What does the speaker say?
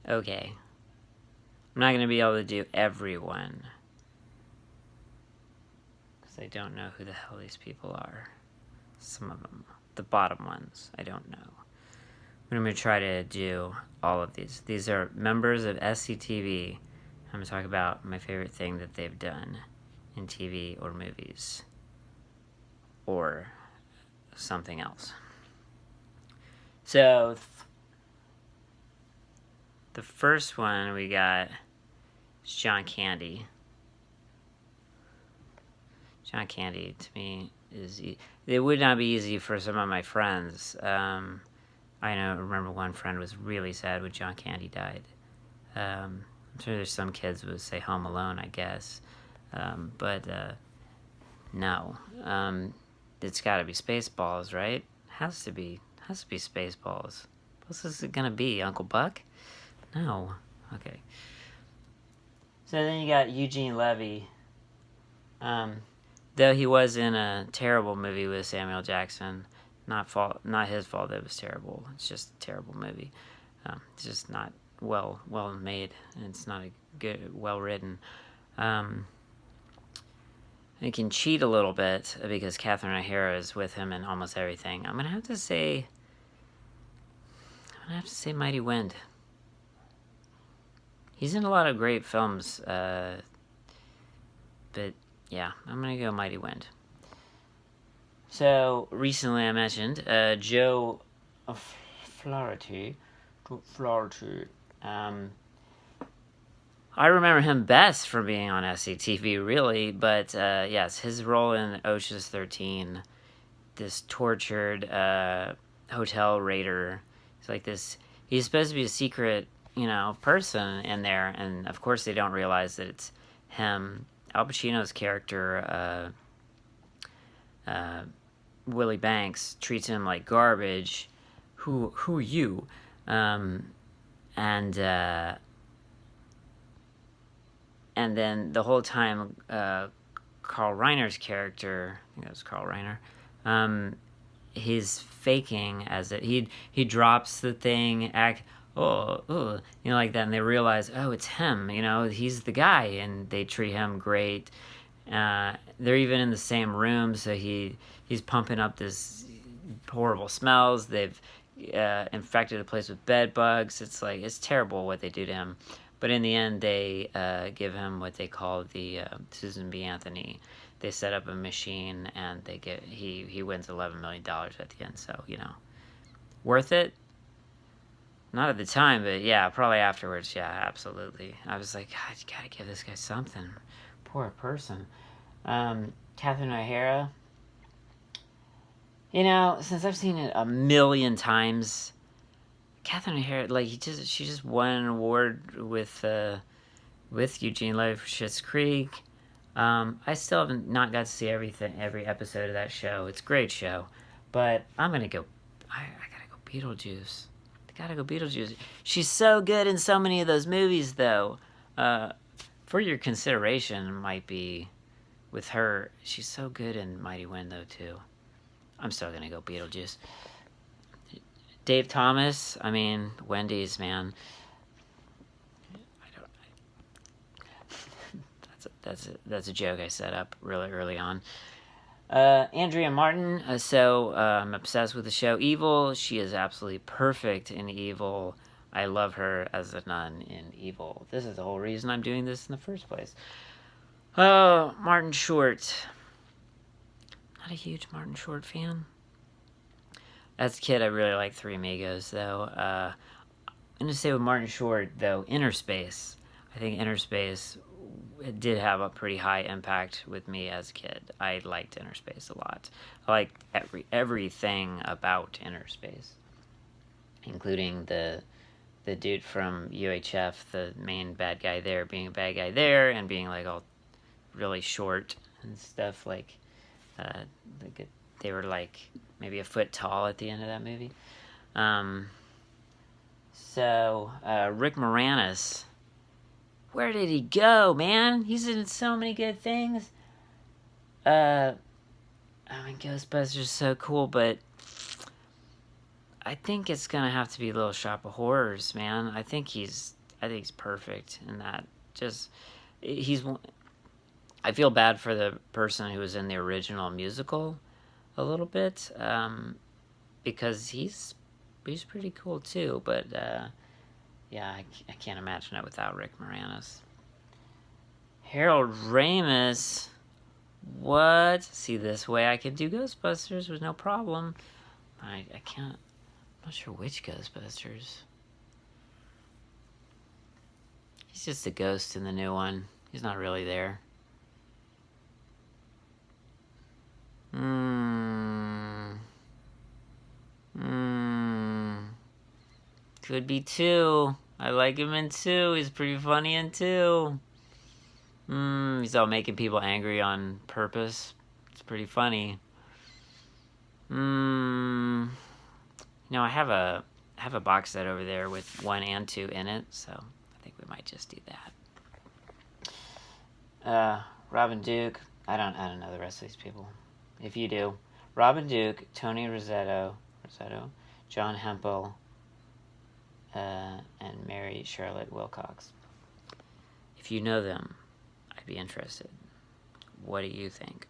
Okay. I'm not going to be able to do everyone. Because I don't know who the hell these people are. Some of them. The bottom ones, I don't know. I'm going to try to do all of these. These are members of SCTV. I'm going to talk about my favorite thing that they've done in TV or movies. Or something else. So, the first one we got is John Candy. John Candy, to me, is... It would not be easy for some of my friends. I remember one friend was really sad when John Candy died. I'm sure there's some kids who would say Home Alone, I guess. But no. It's got to be Spaceballs, right? Has to be Spaceballs. What else is it gonna be? Uncle Buck? No. Okay. So then you got Eugene Levy. Though he was in a terrible movie with Samuel Jackson. Not his fault that it was terrible. It's just a terrible movie. It's just not well made, and it's not a good, well written. He can cheat a little bit because Catherine O'Hara is with him in almost everything. I'm gonna have to say Mighty Wind. He's in a lot of great films, but yeah, I'm gonna go Mighty Wind. So recently I mentioned Joe Flaherty. I remember him best from being on SCTV, really, but yes, his role in Ocean's 13, this tortured hotel raider. It's like this. He's supposed to be a secret, person in there, and of course they don't realize that it's him. Al Pacino's character, Willie Banks, treats him like garbage. Who are you? And then the whole time, Carl Reiner's character, I think it was Carl Reiner, he's faking as it. He drops the thing, act, like that, and they realize, oh, it's him, he's the guy, and they treat him great. They're even in the same room, so he's pumping up this horrible smells. They've infected the place with bed bugs. It's terrible what they do to him. But in the end, they give him what they call the Susan B. Anthony. They set up a machine, and he wins $11 million at the end. So worth it. Not at the time, but yeah, probably afterwards. Yeah, absolutely. I was like, God, you gotta give this guy something. Poor person. Catherine O'Hara. Since I've seen it a million times, Catherine O'Hara, she just won an award with Eugene Levy for Schitt's Creek. I still haven't not got to see every episode of that show. It's a great show, but I'm gonna go. I gotta go Beetlejuice. She's so good in so many of those movies, though. For your consideration, might be with her. She's so good in Mighty Wind, though, too. I'm still gonna go Beetlejuice. Dave Thomas, Wendy's, man. That's a joke I set up really early on. Andrea Martin, I'm obsessed with the show Evil. She is absolutely perfect in Evil. I love her as a nun in Evil. This is the whole reason I'm doing this in the first place. Oh, Martin Short. Not a huge Martin Short fan. As a kid, I really liked Three Amigos, though. I'm going to say with Martin Short, though, Inner Space. I think Inner Space did have a pretty high impact with me as a kid. I liked Inner Space a lot. I liked everything about Inner Space, including the dude from UHF, the main bad guy there, being a bad guy there, and being all really short and stuff. They were maybe a foot tall at the end of that movie. Rick Moranis. Where did he go, man? He's in so many good things. Ghostbusters is so cool, but I think it's gonna have to be Little Shop of Horrors, man. I think he's perfect in that. Just he's. I feel bad for the person who was in the original musical a little bit, because he's pretty cool too. But yeah, I can't imagine it without Rick Moranis. Harold Ramis. What? See, this way I could do Ghostbusters with no problem. I can't. I'm not sure which Ghostbusters. He's just a ghost in the new one. He's not really there. Could be 2. I like him in 2. He's pretty funny in 2. He's all making people angry on purpose. It's pretty funny. I have a box set over there with 1 and 2 in it, so I think we might just do that. Robin Duke. I don't know the rest of these people. If you do, Robin Duke, Tony Rosetto, John Hempel, and Mary Charlotte Wilcox. If you know them, I'd be interested. What do you think?